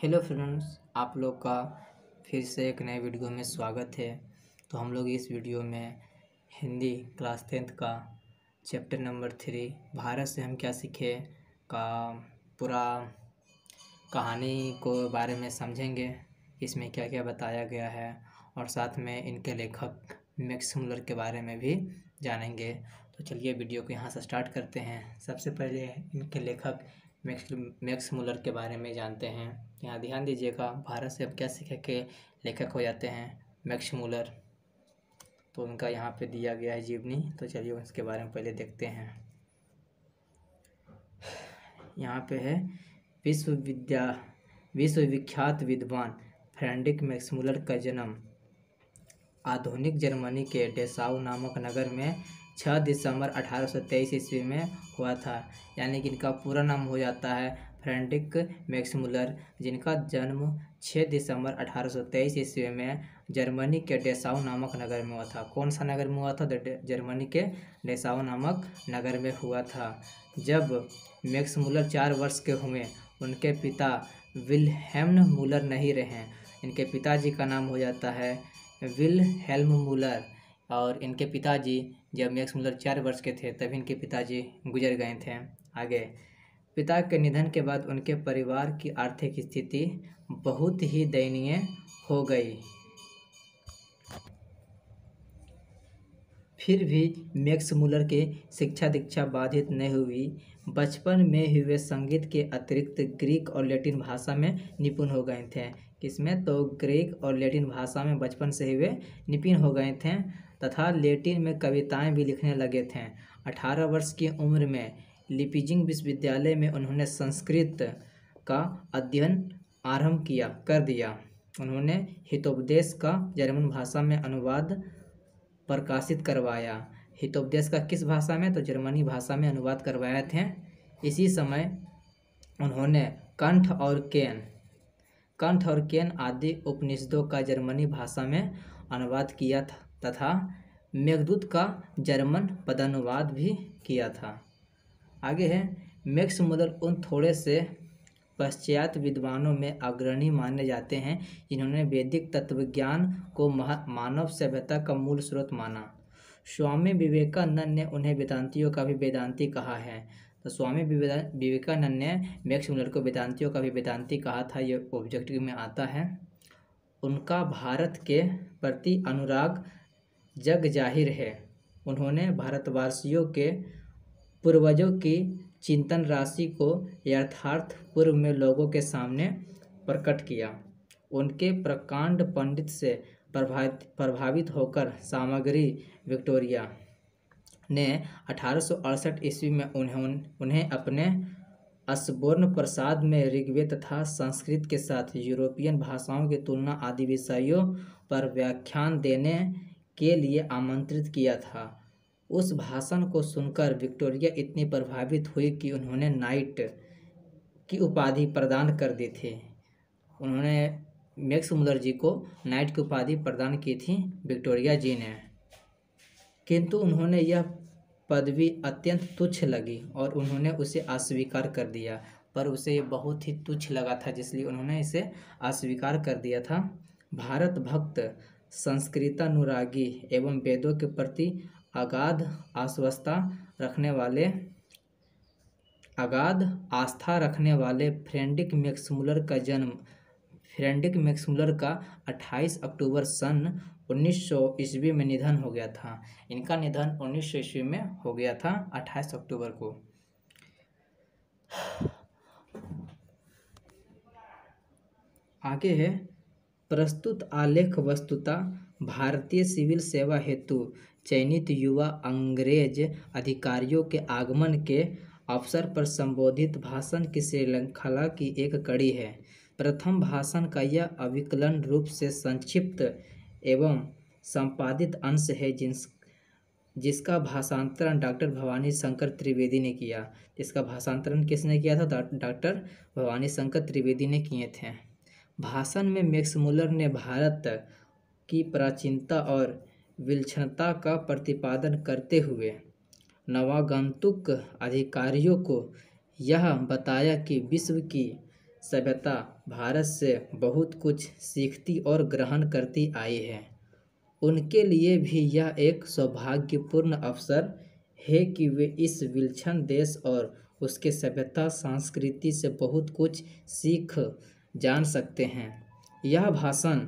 Hello friends, आप लोग का फिर से एक नए वीडियो में स्वागत है। तो हम लोग इस वीडियो में हिंदी क्लास 10th का चैप्टर नंबर 3 भारत से हम क्या सीखे का पूरा कहानी को बारे में समझेंगे। इसमें क्या क्या बताया गया है और साथ में इनके लेखक मैक्स मुलर के बारे में भी जानेंगे। तो चलिए वीडियो को यहाँ से स्टार्ट करते हैं। सबसे पहले इनके लेखक मैक्स मुलर के बारे में जानते हैं। यहाँ ध्यान दीजिएगा, भारत से अब क्या सीखे के लेखक हो जाते हैं मैक्स मुलर। तो उनका यहाँ पे दिया गया है जीवनी। तो चलिए उसके बारे में पहले देखते हैं। यहाँ पे है विश्वविख्यात विद्वान फ्रेडरिक मैक्स मुलर का जन्म आधुनिक जर्मनी के डेसाउ नामक नगर में 6 दिसंबर 1823 ईस्वी में हुआ था। यानी कि इनका पूरा नाम हो जाता है फ्रेडरिक मैक्स मुलर, जिनका जन्म 6 दिसंबर 1823 ईस्वी में जर्मनी के डेसाउ नामक नगर में हुआ था। कौन सा नगर में हुआ था? जर्मनी के डेसाउ नामक नगर में हुआ था। जब मैक्स मुलर 4 वर्ष के हुए, उनके पिता विल्हेल्म मुलर नहीं रहे। इनके पिताजी का नाम हो जाता है विल्हेल्म मुलर। और इनके पिताजी जब मैक्स मुलर 4 वर्ष के थे तभी इनके पिताजी गुजर गए थे। आगे, पिता के निधन के बाद उनके परिवार की आर्थिक स्थिति बहुत ही दयनीय हो गई। फिर भी मैक्स मुलर की शिक्षा दीक्षा बाधित नहीं हुई। बचपन में ही वे संगीत के अतिरिक्त ग्रीक और लैटिन भाषा में निपुण हो गए थे। किसमें? तो ग्रीक और लैटिन भाषा में बचपन से ही वे निपुण हो गए थे तथा लैटिन में कविताएं भी लिखने लगे थे। 18 वर्ष की उम्र में लीपजिग विश्वविद्यालय में उन्होंने संस्कृत का अध्ययन आरंभ कर दिया। उन्होंने हितोपदेश का जर्मन भाषा में अनुवाद प्रकाशित करवाया। हितोपदेश का किस भाषा में? तो जर्मनी भाषा में अनुवाद करवाए थे। इसी समय उन्होंने कंठ और केन आदि उपनिषदों का जर्मनी भाषा में अनुवाद किया था तथा मेघदूत का जर्मन पदानुवाद भी किया था। आगे है, मैक्स मुलर उन थोड़े से पाश्चात्य विद्वानों में अग्रणी माने जाते हैं जिन्होंने वैदिक तत्वज्ञान को मानव सभ्यता का मूल स्रोत माना। स्वामी विवेकानंद ने उन्हें वेदांतियों का भी वेदांती कहा है। तो स्वामी विवेकानंद ने मैक्स मुलर को वेदांतियों का भी वेदांती कहा था। ये ऑब्जेक्टिव में आता है। उनका भारत के प्रति अनुराग जग जाहिर है। उन्होंने भारतवासियों के पूर्वजों की चिंतन राशि को यथार्थ पूर्व में लोगों के सामने प्रकट किया। उनके प्रकांड पंडित से प्रभावित होकर सामग्री विक्टोरिया ने 1868 ईस्वी में उन्हें अपने असबोर्न प्रसाद में ऋग्वेद तथा संस्कृत के साथ यूरोपियन भाषाओं की तुलना आदि विषयों पर व्याख्यान देने के लिए आमंत्रित किया था। उस भाषण को सुनकर विक्टोरिया इतनी प्रभावित हुई कि उन्होंने नाइट की उपाधि प्रदान कर दी थी। उन्होंने मैक्स मुलर जी को नाइट की उपाधि प्रदान की थी विक्टोरिया जी ने, किंतु उन्होंने यह पदवी अत्यंत तुच्छ लगी और उन्होंने उसे अस्वीकार कर दिया। पर उसे ये बहुत ही तुच्छ लगा था, जिसलिए उन्होंने इसे अस्वीकार कर दिया था। भारत भक्त, संस्कृतानुरागी एवं वेदों के प्रति अगाध आस्था रखने वाले फ्रेडरिक मैक्स मुलर का 28 अक्टूबर सन 1900 ईस्वी में निधन हो गया था। इनका निधन 1900 ईस्वी में हो गया था 28 अक्टूबर को। आगे है, प्रस्तुत आलेख वस्तुतः भारतीय सिविल सेवा हेतु चयनित युवा अंग्रेज अधिकारियों के आगमन के अवसर पर संबोधित भाषण की श्रृंखला की एक कड़ी है। प्रथम भाषण का यह अविकलन रूप से संक्षिप्त एवं संपादित अंश है, जिसका भाषांतरण डॉक्टर भवानी शंकर त्रिवेदी ने किया। इसका भाषांतरण किसने किया था? डॉक्टर भवानी शंकर त्रिवेदी ने किए थे। भाषण में मैक्स मुलर ने भारत की प्राचीनता और विलक्षणता का प्रतिपादन करते हुए नवागंतुक अधिकारियों को यह बताया कि विश्व की सभ्यता भारत से बहुत कुछ सीखती और ग्रहण करती आई है, उनके लिए भी यह एक सौभाग्यपूर्ण अवसर है कि वे इस विलक्षण देश और उसके सभ्यता संस्कृति से बहुत कुछ सीख जान सकते हैं। यह भाषण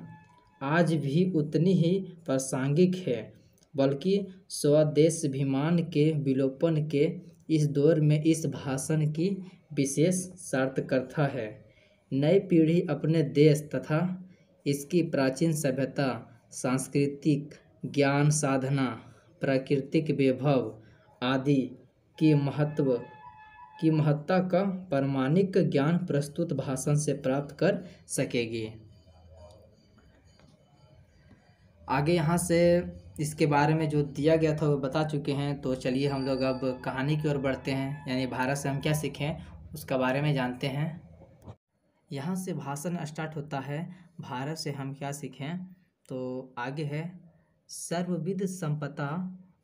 आज भी उतनी ही प्रासंगिक है, बल्कि स्वदेशाभिमान के विलोपन के इस दौर में इस भाषण की विशेष सार्थकता है। नई पीढ़ी अपने देश तथा इसकी प्राचीन सभ्यता, सांस्कृतिक ज्ञान साधना, प्राकृतिक वैभव आदि की महत्ता का प्रामाणिक ज्ञान प्रस्तुत भाषण से प्राप्त कर सकेगी। आगे यहाँ से इसके बारे में जो दिया गया था वो बता चुके हैं, तो चलिए हम लोग अब कहानी की ओर बढ़ते हैं, यानी भारत से हम क्या सीखें उसका बारे में जानते हैं। यहाँ से भाषण स्टार्ट होता है, भारत से हम क्या सीखें। तो आगे है, सर्वविध संपदा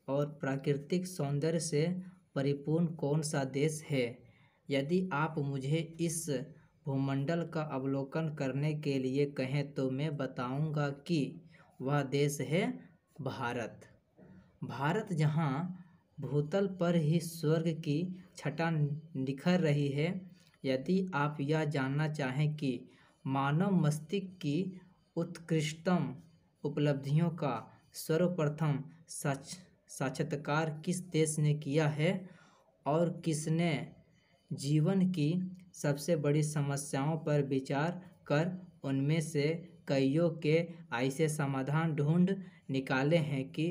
और प्राकृतिक सौंदर्य से परिपूर्ण कौन सा देश है? यदि आप मुझे इस भूमंडल का अवलोकन करने के लिए कहें तो मैं बताऊंगा कि वह देश है भारत। भारत जहाँ भूतल पर ही स्वर्ग की छटा निखर रही है। यदि आप यह जानना चाहें कि मानव मस्तिष्क की उत्कृष्टतम उपलब्धियों का सर्वप्रथम साक्षात्कार किस देश ने किया है और किसने जीवन की सबसे बड़ी समस्याओं पर विचार कर उनमें से कईयों के ऐसे समाधान ढूंढ निकाले हैं कि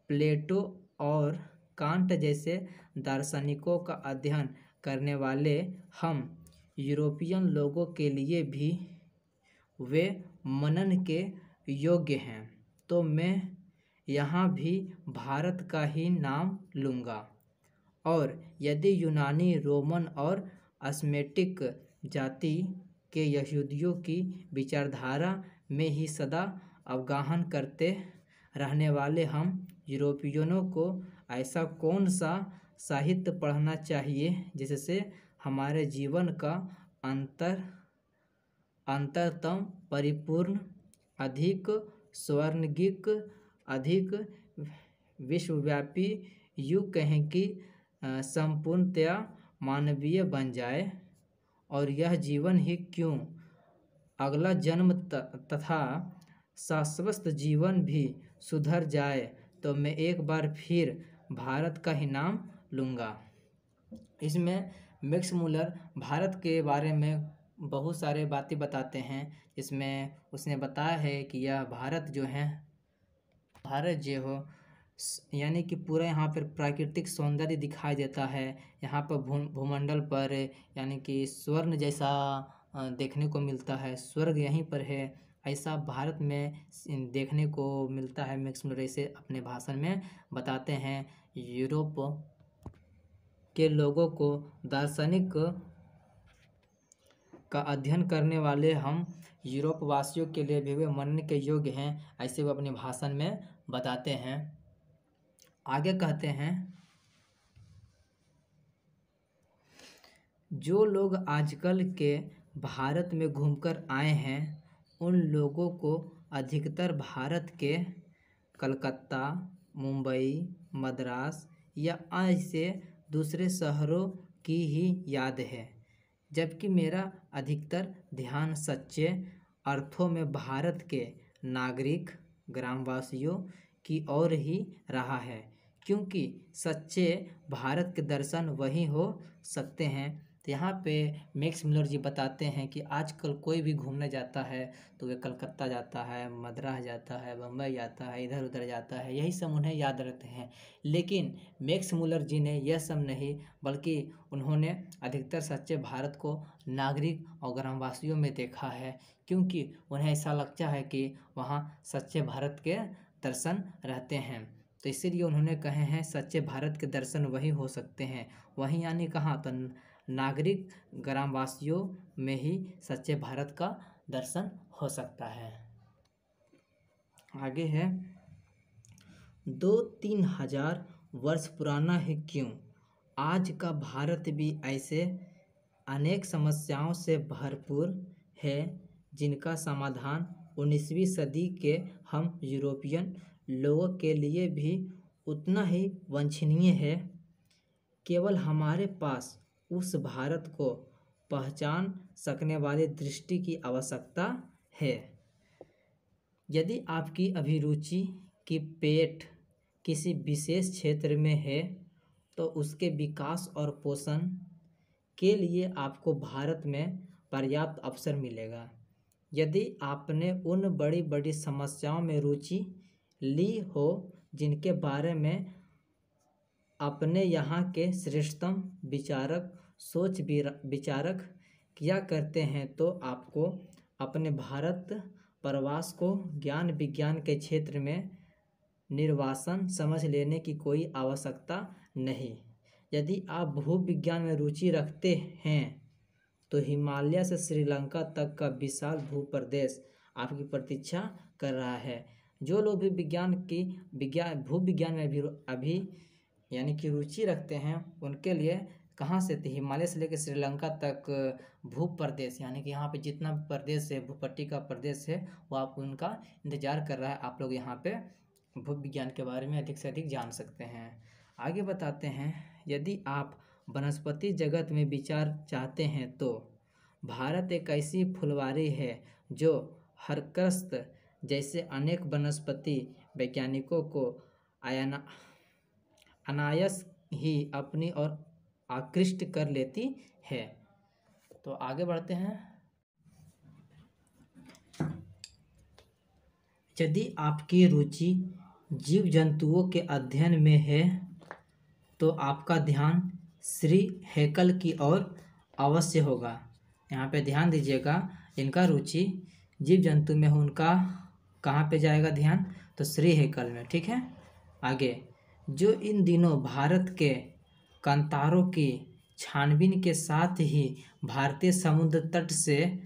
प्लेटो और कांट जैसे दार्शनिकों का अध्ययन करने वाले हम यूरोपियन लोगों के लिए भी वे मनन के योग्य हैं, तो मैं यहाँ भी भारत का ही नाम लूँगा। और यदि यूनानी, रोमन और अस्मेटिक जाति के यहूदियों की विचारधारा में ही सदा अवगाहन करते रहने वाले हम यूरोपियनों को ऐसा कौन सा साहित्य पढ़ना चाहिए जिससे हमारे जीवन का अंतरतम परिपूर्ण, अधिक स्वर्णिक, अधिक विश्वव्यापी, यूँ कहें कि संपूर्णतया मानवीय बन जाए। और यह जीवन ही क्यों, अगला जन्म तथा शाश्वत जीवन भी सुधर जाए तो मैं एक बार फिर भारत का ही नाम लूँगा। इसमें मैक्स मुलर भारत के बारे में बहुत सारे बातें बताते हैं। इसमें उसने बताया है कि यह भारत जो है, भारत जो हो यानी कि पूरा यहाँ पर प्राकृतिक सौंदर्य दिखाई देता है। यहाँ पर भूमंडल पर यानी कि स्वर्ण जैसा देखने को मिलता है, स्वर्ग यहीं पर है, ऐसा भारत में देखने को मिलता है। मैक्स मुलर इसे अपने भाषण में बताते हैं। यूरोप के लोगों को दार्शनिक का अध्ययन करने वाले हम यूरोप वासियों के लिए भी वे मानने के योग्य हैं, ऐसे वो अपने भाषण में बताते हैं। आगे कहते हैं, जो लोग आजकल के भारत में घूमकर आए हैं उन लोगों को अधिकतर भारत के कलकत्ता, मुंबई, मद्रास या ऐसे दूसरे शहरों की ही याद है, जबकि मेरा अधिकतर ध्यान सच्चे अर्थों में भारत के नागरिक ग्रामवासियों की ओर ही रहा है, क्योंकि सच्चे भारत के दर्शन वही हो सकते हैं। तो यहाँ पे मैक्स मुलर जी बताते हैं कि आजकल कोई भी घूमने जाता है तो वे कलकत्ता जाता है, मद्रास जाता है, बम्बई जाता है, इधर उधर जाता है, यही सब उन्हें याद रहते हैं। लेकिन मैक्स मुलर जी ने यह सब नहीं, बल्कि उन्होंने अधिकतर सच्चे भारत को नागरिक और ग्रामवासियों में देखा है, क्योंकि उन्हें ऐसा लगता है कि वहाँ सच्चे भारत के दर्शन रहते हैं। तो इसीलिए उन्होंने कहे हैं सच्चे भारत के दर्शन वही हो सकते हैं। वहीं यानी कहाँ, तो नागरिक ग्रामवासियों में ही सच्चे भारत का दर्शन हो सकता है। आगे है, 2-3 हजार वर्ष पुराना है क्यों, आज का भारत भी ऐसे अनेक समस्याओं से भरपूर है, जिनका समाधान 19वीं सदी के हम यूरोपियन लोगों के लिए भी उतना ही वांछनीय है। केवल हमारे पास उस भारत को पहचान सकने वाली दृष्टि की आवश्यकता है। यदि आपकी अभिरुचि की पेट किसी विशेष क्षेत्र में है, तो उसके विकास और पोषण के लिए आपको भारत में पर्याप्त अवसर मिलेगा। यदि आपने उन बड़ी बड़ी समस्याओं में रुचि ली हो जिनके बारे में अपने यहाँ के श्रेष्ठतम विचारक किया करते हैं, तो आपको अपने भारत प्रवास को ज्ञान विज्ञान के क्षेत्र में निर्वासन समझ लेने की कोई आवश्यकता नहीं। यदि आप भूविज्ञान में रुचि रखते हैं, तो हिमालय से श्रीलंका तक का विशाल भूप्रदेश आपकी प्रतीक्षा कर रहा है। जो लोग भी भूविज्ञान में अभी यानी कि रुचि रखते हैं, उनके लिए कहाँ से हिमालय से लेकर श्रीलंका तक भूप्रदेश यानी कि यहाँ पे जितना प्रदेश है, भूपट्टी का प्रदेश है, वो आप उनका इंतजार कर रहा है। आप लोग यहाँ पे भूविज्ञान के बारे में अधिक से अधिक जान सकते हैं। आगे बताते हैं, यदि आप वनस्पति जगत में विचार चाहते हैं, तो भारत एक ऐसी फुलवारी है जो हरकस्त जैसे अनेक वनस्पति वैज्ञानिकों को अनायास ही अपनी ओर आकृष्ट कर लेती है। तो आगे बढ़ते हैं। यदि आपकी रुचि जीव जंतुओं के अध्ययन में है, तो आपका ध्यान श्री हैकल की ओर अवश्य होगा। यहाँ पे ध्यान दीजिएगा, इनका रुचि जीव जंतु में हो, उनका कहाँ पे जाएगा ध्यान? तो श्री हैकल में। ठीक है, आगे, जो इन दिनों भारत के कंतारों की छानबीन के साथ ही भारतीय समुद्र तट से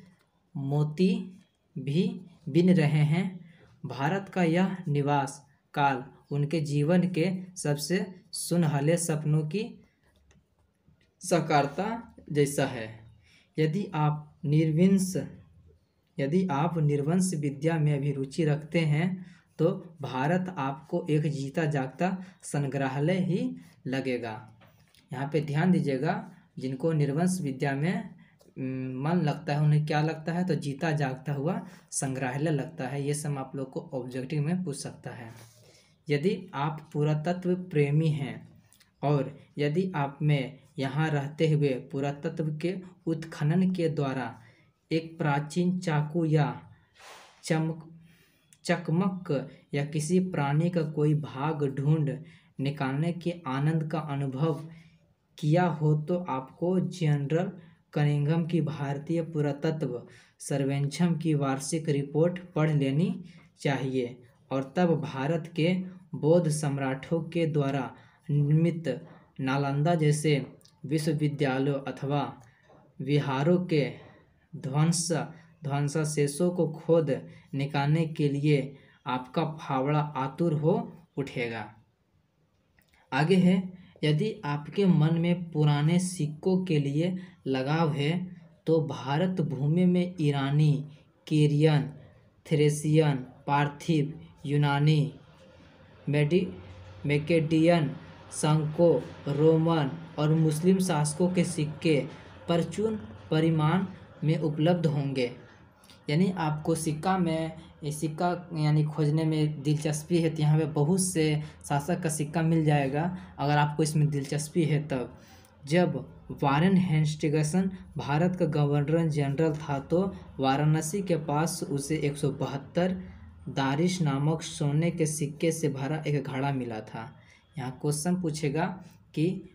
मोती भी बीन रहे हैं। भारत का यह निवास काल उनके जीवन के सबसे सुनहले सपनों की साकारता जैसा है। यदि आप निर्वंश विद्या में भी रुचि रखते हैं, तो भारत आपको एक जीता जागता संग्रहालय ही लगेगा। यहाँ पे ध्यान दीजिएगा, जिनको निर्वंश विद्या में मन लगता है, उन्हें क्या लगता है? तो जीता जागता हुआ संग्रहालय लगता है। ये सब आप लोग को ऑब्जेक्टिव में पूछ सकता है। यदि आप पुरातत्व प्रेमी हैं और यदि आप में यहाँ रहते हुए पुरातत्व के उत्खनन के द्वारा एक प्राचीन चाकू या चकमक या किसी प्राणी का कोई भाग ढूंढ निकालने के आनंद का अनुभव किया हो, तो आपको जनरल कनिंघम की भारतीय पुरातत्व सर्वेक्षण की वार्षिक रिपोर्ट पढ़ लेनी चाहिए और तब भारत के बौद्ध सम्राटों के द्वारा निर्मित नालंदा जैसे विश्वविद्यालयों अथवा विहारों के ध्वंसावशेषों को खोद निकालने के लिए आपका फावड़ा आतुर हो उठेगा। आगे है, यदि आपके मन में पुराने सिक्कों के लिए लगाव है, तो भारत भूमि में ईरानी, केरियन, थ्रेसियन, पार्थिव, यूनानी, मैकेडियन, संको, रोमन और मुस्लिम शासकों के सिक्के प्रचुर परिमाण में उपलब्ध होंगे। यानी आपको सिक्का यानी खोजने में दिलचस्पी है, तो यहाँ पे बहुत से शासक का सिक्का मिल जाएगा अगर आपको इसमें दिलचस्पी है तब। जब वारेन हेस्टिंग्स भारत का गवर्नर जनरल था, तो वाराणसी के पास उसे 172 दारिश नामक सोने के सिक्के से भरा एक घड़ा मिला था। यहाँ क्वेश्चन पूछेगा कि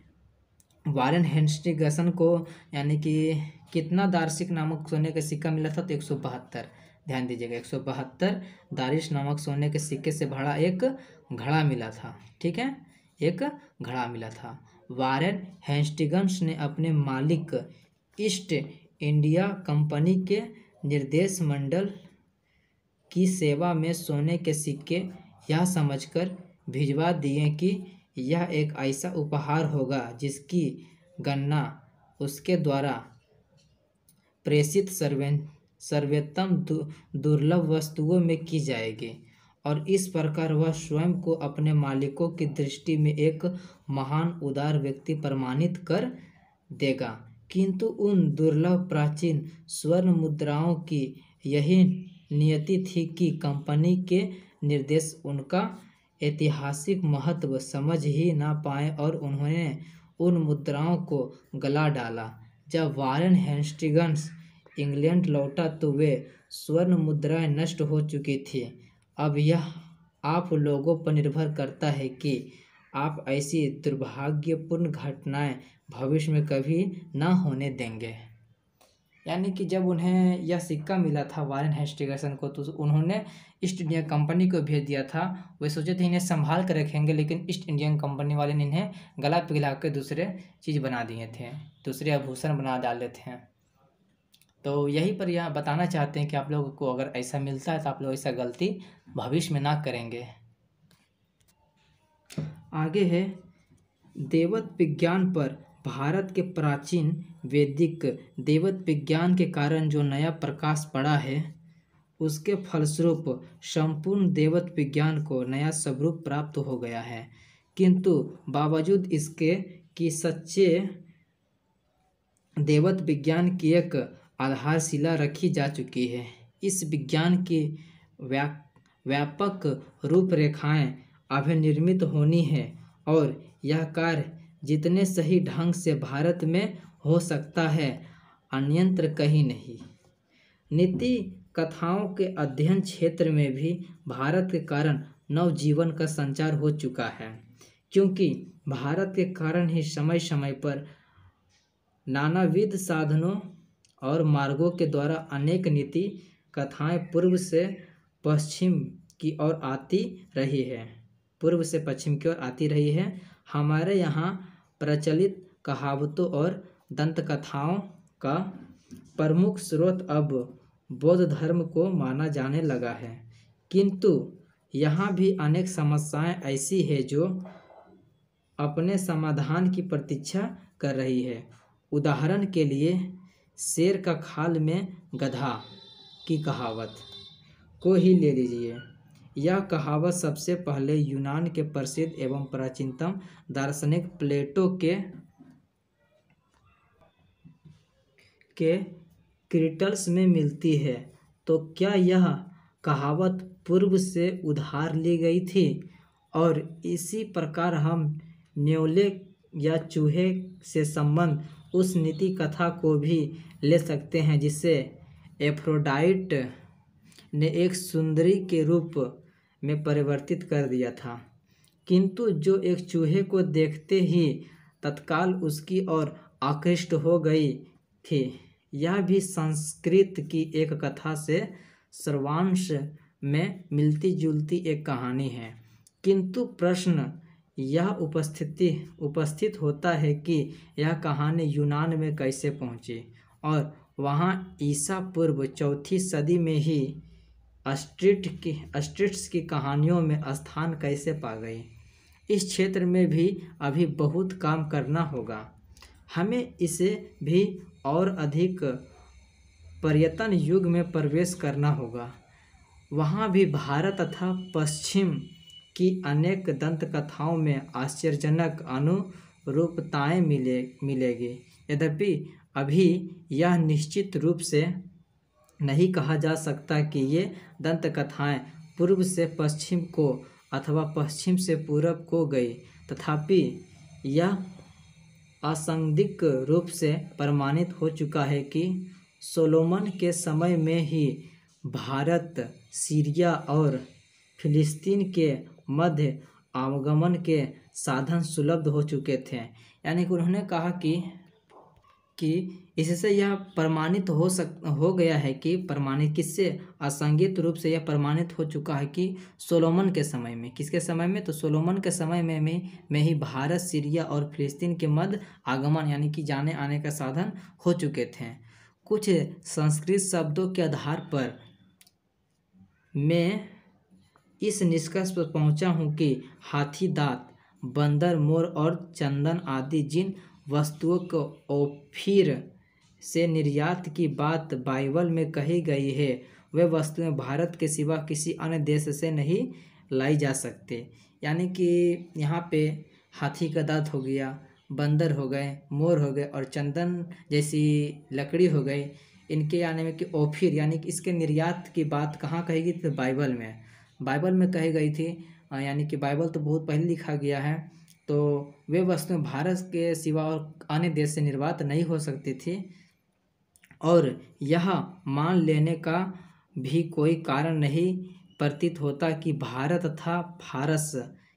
वारेन हेस्टिंग्स को यानी कि कितना दार्शिक नामक सोने का सिक्का मिला था? तो 172। ध्यान दीजिएगा, 172 दारिश नामक सोने के सिक्के से भरा एक घड़ा मिला था। ठीक है, एक घड़ा मिला था। वारेन हेस्टिंग्स ने अपने मालिक ईस्ट इंडिया कंपनी के निर्देश मंडल की सेवा में सोने के सिक्के यह समझकर भिजवा दिए कि यह एक ऐसा उपहार होगा जिसकी गणना उसके द्वारा प्रेषित सर्वोत्तम दुर्लभ वस्तुओं में की जाएगी और इस प्रकार वह स्वयं को अपने मालिकों की दृष्टि में एक महान उदार व्यक्ति प्रमाणित कर देगा। किंतु उन दुर्लभ प्राचीन स्वर्ण मुद्राओं की यही नियति थी कि कंपनी के निर्देश उनका ऐतिहासिक महत्व समझ ही ना पाए और उन्होंने उन मुद्राओं को गला डाला। जब वारेन हेस्टिंग्स इंग्लैंड लौटा तो वे स्वर्ण मुद्राएं नष्ट हो चुकी थी। अब यह आप लोगों पर निर्भर करता है कि आप ऐसी दुर्भाग्यपूर्ण घटनाएं भविष्य में कभी ना होने देंगे। यानी कि जब उन्हें यह सिक्का मिला था वारेन हेस्टिंग्स को, तो उन्होंने ईस्ट इंडिया कंपनी को भेज दिया था। वे सोचे थे इन्हें संभाल कर रखेंगे, लेकिन ईस्ट इंडियन कंपनी वाले ने इन्हें गला पिघला कर दूसरे चीज़ बना दिए थे, दूसरे आभूषण बना डाले थे। तो यही पर यह बताना चाहते हैं कि आप लोगों को अगर ऐसा मिलता है तो आप लोग ऐसा गलती भविष्य में ना करेंगे। आगे है देवत विज्ञान पर भारत के प्राचीन वैदिक देवत विज्ञान के कारण जो नया प्रकाश पड़ा है, उसके फलस्वरूप संपूर्ण देवत विज्ञान को नया स्वरूप प्राप्त हो गया है। किंतु बावजूद इसके कि सच्चे देवत विज्ञान की एक आधारशिला रखी जा चुकी है, इस विज्ञान की व्यापक रूपरेखाएं अभिनिर्मित होनी है और यह कार्य जितने सही ढंग से भारत में हो सकता है, अन्यत्र कहीं नहीं। नीति कथाओं के अध्ययन क्षेत्र में भी भारत के कारण नवजीवन का संचार हो चुका है, क्योंकि भारत के कारण ही समय समय पर नानाविध साधनों और मार्गों के द्वारा अनेक नीति कथाएं पूर्व से पश्चिम की ओर आती रही है। हमारे यहाँ प्रचलित कहावतों और दंत कथाओं का प्रमुख स्रोत अब बौद्ध धर्म को माना जाने लगा है, किंतु यहाँ भी अनेक समस्याएं ऐसी है जो अपने समाधान की प्रतीक्षा कर रही है। उदाहरण के लिए शेर का खाल में गधा की कहावत को ही ले लीजिए। यह कहावत सबसे पहले यूनान के प्रसिद्ध एवं प्राचीनतम दार्शनिक प्लेटो के क्रिटल्स में मिलती है। तो क्या यह कहावत पूर्व से उधार ली गई थी? और इसी प्रकार हम न्योले या चूहे से संबंध उस नीति कथा को भी ले सकते हैं जिसे एफ्रोडाइट ने एक सुंदरी के रूप में परिवर्तित कर दिया था, किंतु जो एक चूहे को देखते ही तत्काल उसकी ओर आकृष्ट हो गई थी। यह भी संस्कृत की एक कथा से सर्वांश में मिलती जुलती एक कहानी है, किंतु प्रश्न यह उपस्थित होता है कि यह कहानी यूनान में कैसे पहुंची और वहां ईसा पूर्व 4वीं सदी में ही अस्ट्रिट्स की कहानियों में स्थान कैसे पा गई। इस क्षेत्र में भी अभी बहुत काम करना होगा। हमें इसे भी और अधिक पर्यटन युग में प्रवेश करना होगा। वहाँ भी भारत तथा पश्चिम की अनेक दंत कथाओं में आश्चर्यजनक अनुरूपताएं मिलेगी। यद्यपि अभी यह निश्चित रूप से नहीं कहा जा सकता कि ये दंत कथाएं पूर्व से पश्चिम को अथवा पश्चिम से पूरब को गई, तथापि यह असंदिग्ध रूप से प्रमाणित हो चुका है कि सोलोमन के समय में ही भारत, सीरिया और फिलिस्तीन के मध्य आवागमन के साधन सुलभ हो चुके थे। यानी कि उन्होंने कहा कि इससे यह प्रमाणित हो गया है कि प्रमाणित किससे, असंगत रूप से यह प्रमाणित हो चुका है कि सोलोमन के समय में, किसके समय में, तो सोलोमन के समय में ही भारत, सीरिया और फिलिस्तीन के मध्य आगमन यानी कि जाने आने का साधन हो चुके थे। कुछ संस्कृत शब्दों के आधार पर मैं इस निष्कर्ष पर पहुंचा हूं कि हाथी दांत, बंदर, मोर और चंदन आदि जिन वस्तुओं को ओफिर से निर्यात की बात बाइबल में कही गई है वे वस्तुएं भारत के सिवा किसी अन्य देश से नहीं लाई जा सकते। यानी कि यहाँ पे हाथी का दांत हो गया, बंदर हो गए, मोर हो गए और चंदन जैसी लकड़ी हो गई, इनके आने में कि ओफिर यानी कि इसके निर्यात की बात कहाँ कही गई थी? बाइबल में। बाइबल में कही गई थी। यानी कि बाइबल तो बहुत पहले लिखा गया है, तो वे वस्तुएं भारत के सिवा और अन्य देश से निर्यात नहीं हो सकती थी। और यह मान लेने का भी कोई कारण नहीं प्रतीत होता कि भारत तथा फारस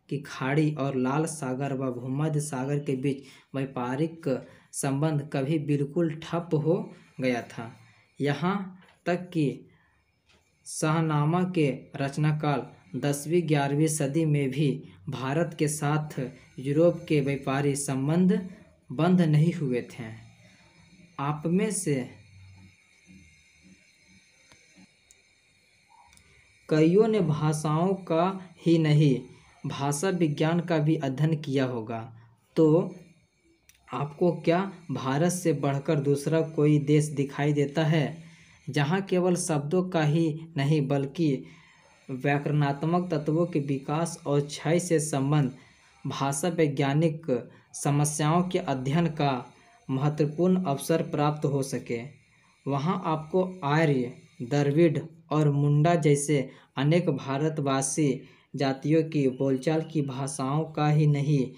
की खाड़ी और लाल सागर व भूमध्य सागर के बीच व्यापारिक संबंध कभी बिल्कुल ठप हो गया था। यहाँ तक कि शाहनामा के रचनाकाल 10वीं-11वीं सदी में भी भारत के साथ यूरोप के व्यापारी संबंध बंद नहीं हुए थे। आप में से कईयों ने भाषाओं का ही नहीं भाषा विज्ञान का भी अध्ययन किया होगा, तो आपको क्या भारत से बढ़कर दूसरा कोई देश दिखाई देता है जहाँ केवल शब्दों का ही नहीं बल्कि व्याकरणात्मक तत्वों के विकास और क्षय से संबंध भाषा वैज्ञानिक समस्याओं के अध्ययन का महत्वपूर्ण अवसर प्राप्त हो सके? वहाँ आपको आर्य, द्रविड़ और मुंडा जैसे अनेक भारतवासी जातियों की बोलचाल की भाषाओं का ही नहीं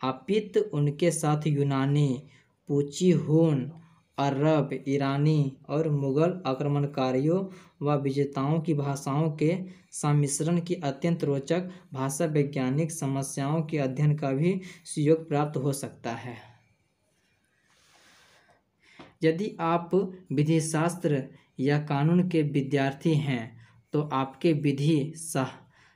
अपित उनके साथ यूनानी, पुची-हून, अरब, ईरानी और मुगल आक्रमणकारियों व विजेताओं की भाषाओं के सम्मिश्रण की अत्यंत रोचक भाषा वैज्ञानिक समस्याओं के अध्ययन का भी सुयोग प्राप्त हो सकता है। यदि आप विधि शास्त्र या कानून के विद्यार्थी हैं तो आपके विधि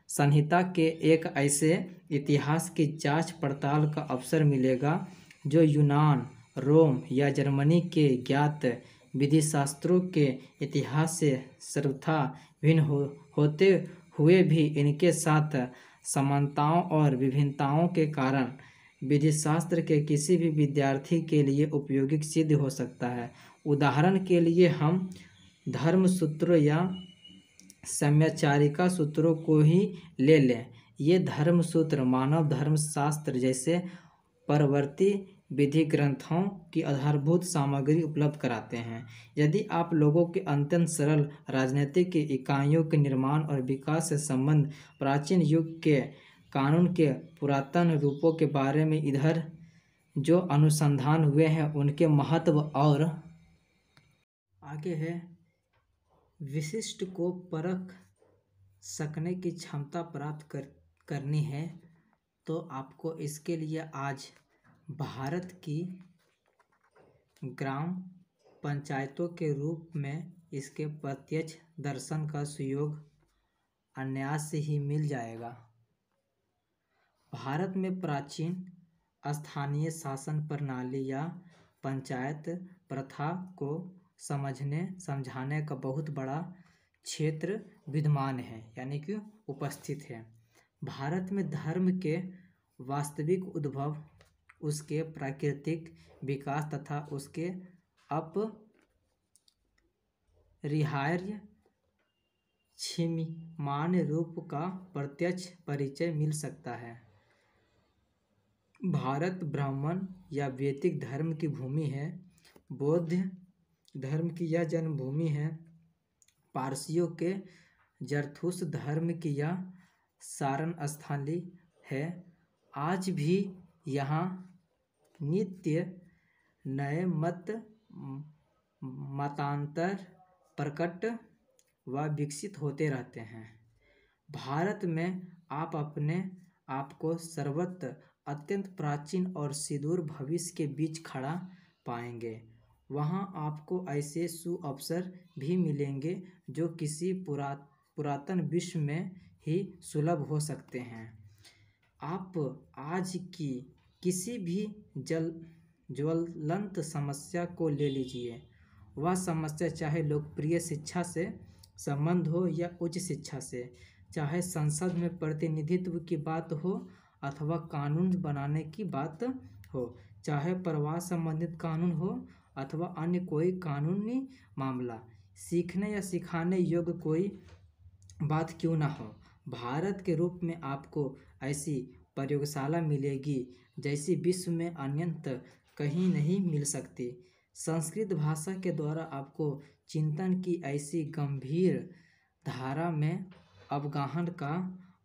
संहिता के एक ऐसे इतिहास की जांच पड़ताल का अवसर मिलेगा जो यूनान, रोम या जर्मनी के ज्ञात विधिशास्त्रों के इतिहास से सर्वथा भिन्न होते हुए भी इनके साथ समानताओं और विभिन्नताओं के कारण विधिशास्त्र के किसी भी विद्यार्थी के लिए उपयोगी सिद्ध हो सकता है। उदाहरण के लिए हम धर्मसूत्रों या साम्यचारिका सूत्रों को ही ले लें। ये धर्मसूत्र मानव धर्मशास्त्र जैसे परवर्ती विधि ग्रंथों की आधारभूत सामग्री उपलब्ध कराते हैं। यदि आप लोगों के अत्यंत सरल राजनीतिक इकाइयों के निर्माण और विकास से संबंध प्राचीन युग के कानून के पुरातन रूपों के बारे में इधर जो अनुसंधान हुए हैं उनके महत्व और आगे है विशिष्ट को परख सकने की क्षमता प्राप्त करनी है, तो आपको इसके लिए आज भारत की ग्राम पंचायतों के रूप में इसके प्रत्यक्ष दर्शन का सुयोग अनायास से ही मिल जाएगा। भारत में प्राचीन स्थानीय शासन प्रणाली या पंचायत प्रथा को समझाने का बहुत बड़ा क्षेत्र विद्यमान है, यानी कि उपस्थित है। भारत में धर्म के वास्तविक उद्भव, उसके प्राकृतिक विकास तथा उसके अपरिहार्य क्षीयमाण रूप का प्रत्यक्ष परिचय मिल सकता है। भारत ब्राह्मण या वैदिक धर्म की भूमि है। बौद्ध धर्म की यह जन्मभूमि है। पारसियों के जरथुस धर्म की यह सारण स्थली है। आज भी यहाँ नित्य नए मतांतर प्रकट व विकसित होते रहते हैं। भारत में आप अपने आप को सर्वत्र अत्यंत प्राचीन और सुदूर भविष्य के बीच खड़ा पाएंगे। वहाँ आपको ऐसे सुअवसर भी मिलेंगे जो किसी पुरातन विश्व में ही सुलभ हो सकते हैं। आप आज की किसी भी ज्वलंत समस्या को ले लीजिए। वह समस्या चाहे लोकप्रिय शिक्षा से संबंध हो या उच्च शिक्षा से, चाहे संसद में प्रतिनिधित्व की बात हो अथवा कानून बनाने की बात हो, चाहे प्रवास संबंधित कानून हो अथवा अन्य कोई कानूनी मामला, सीखने या सिखाने योग्य कोई बात क्यों ना हो, भारत के रूप में आपको ऐसी प्रयोगशाला मिलेगी जैसी विश्व में अन्यत्र कहीं नहीं मिल सकती। संस्कृत भाषा के द्वारा आपको चिंतन की ऐसी गंभीर धारा में अवगाहन का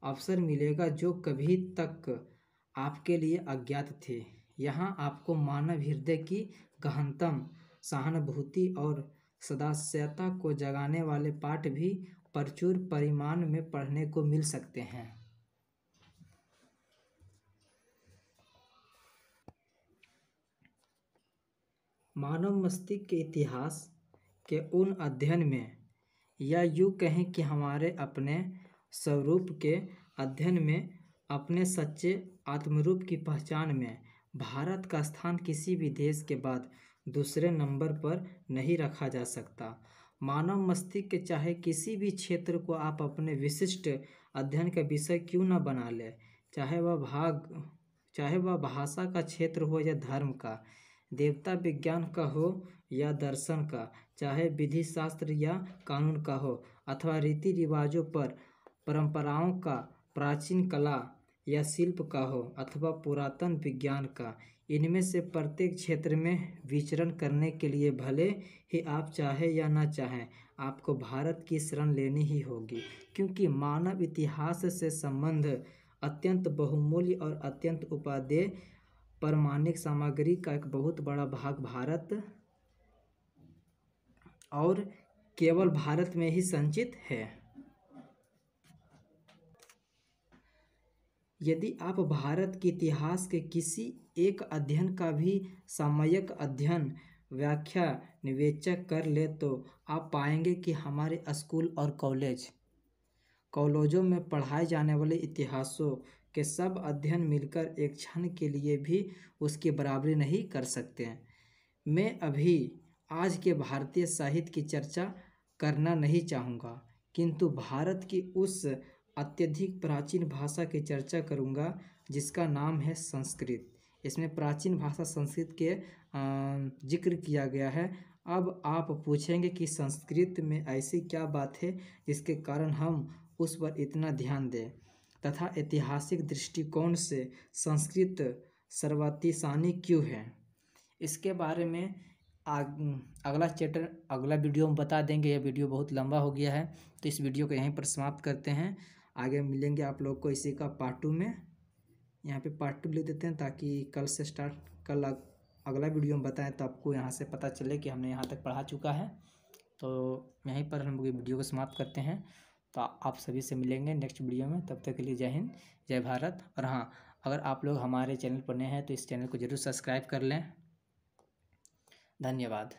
अवसर मिलेगा जो कभी तक आपके लिए अज्ञात थे। यहाँ आपको मानव हृदय की गहनतम सहानुभूति और सदास्यता को जगाने वाले पाठ भी प्रचुर परिमाण में पढ़ने को मिल सकते हैं। मानव मस्तिष्क के इतिहास के उन अध्ययन में, या यूँ कहें कि हमारे अपने स्वरूप के अध्ययन में, अपने सच्चे आत्मरूप की पहचान में, भारत का स्थान किसी भी देश के बाद दूसरे नंबर पर नहीं रखा जा सकता। मानव मस्तिष्क के चाहे किसी भी क्षेत्र को आप अपने विशिष्ट अध्ययन का विषय क्यों न बना लें, चाहे वह भाषा का क्षेत्र हो या धर्म का, देवता विज्ञान का हो या दर्शन का, चाहे विधि शास्त्र या कानून का हो, अथवा रीति रिवाजों पर परंपराओं का, प्राचीन कला या शिल्प का हो, अथवा पुरातन विज्ञान का, इनमें से प्रत्येक क्षेत्र में विचरण करने के लिए भले ही आप चाहे या ना चाहें, आपको भारत की शरण लेनी ही होगी, क्योंकि मानव इतिहास से संबंध अत्यंत बहुमूल्य और अत्यंत उपादेय प्रामाणिक सामग्री का एक बहुत बड़ा भाग भारत और केवल भारत में ही संचित है। यदि आप भारत के इतिहास के किसी एक अध्ययन का भी सामयिक अध्ययन, व्याख्या, विवेचन कर ले तो आप पाएंगे कि हमारे स्कूल और कॉलेजों में पढ़ाए जाने वाले इतिहासों के सब अध्ययन मिलकर एक क्षण के लिए भी उसकी बराबरी नहीं कर सकते। मैं अभी आज के भारतीय साहित्य की चर्चा करना नहीं चाहूँगा, किंतु भारत की उस अत्यधिक प्राचीन भाषा की चर्चा करूँगा जिसका नाम है संस्कृत। इसमें प्राचीन भाषा संस्कृत के जिक्र किया गया है। अब आप पूछेंगे कि संस्कृत में ऐसी क्या बात है जिसके कारण हम उस पर इतना ध्यान दें, तथा ऐतिहासिक दृष्टिकोण से संस्कृत सर्वातिशानी क्यों है। इसके बारे में अगला वीडियो में बता देंगे। यह वीडियो बहुत लंबा हो गया है, तो इस वीडियो को यहीं पर समाप्त करते हैं। आगे मिलेंगे आप लोग को इसी का पार्ट 2 में। यहाँ पे पार्ट 2 लिख देते हैं ताकि कल अगला वीडियो में बताएं तो आपको यहाँ से पता चले कि हमने यहाँ तक पढ़ा चुका है। तो यहीं पर हम लोग वीडियो को समाप्त करते हैं। तो आप सभी से मिलेंगे नेक्स्ट वीडियो में। तब तक के लिए जय हिंद, जय भारत। और हाँ, अगर आप लोग हमारे चैनल पर नए हैं तो इस चैनल को ज़रूर सब्सक्राइब कर लें। धन्यवाद।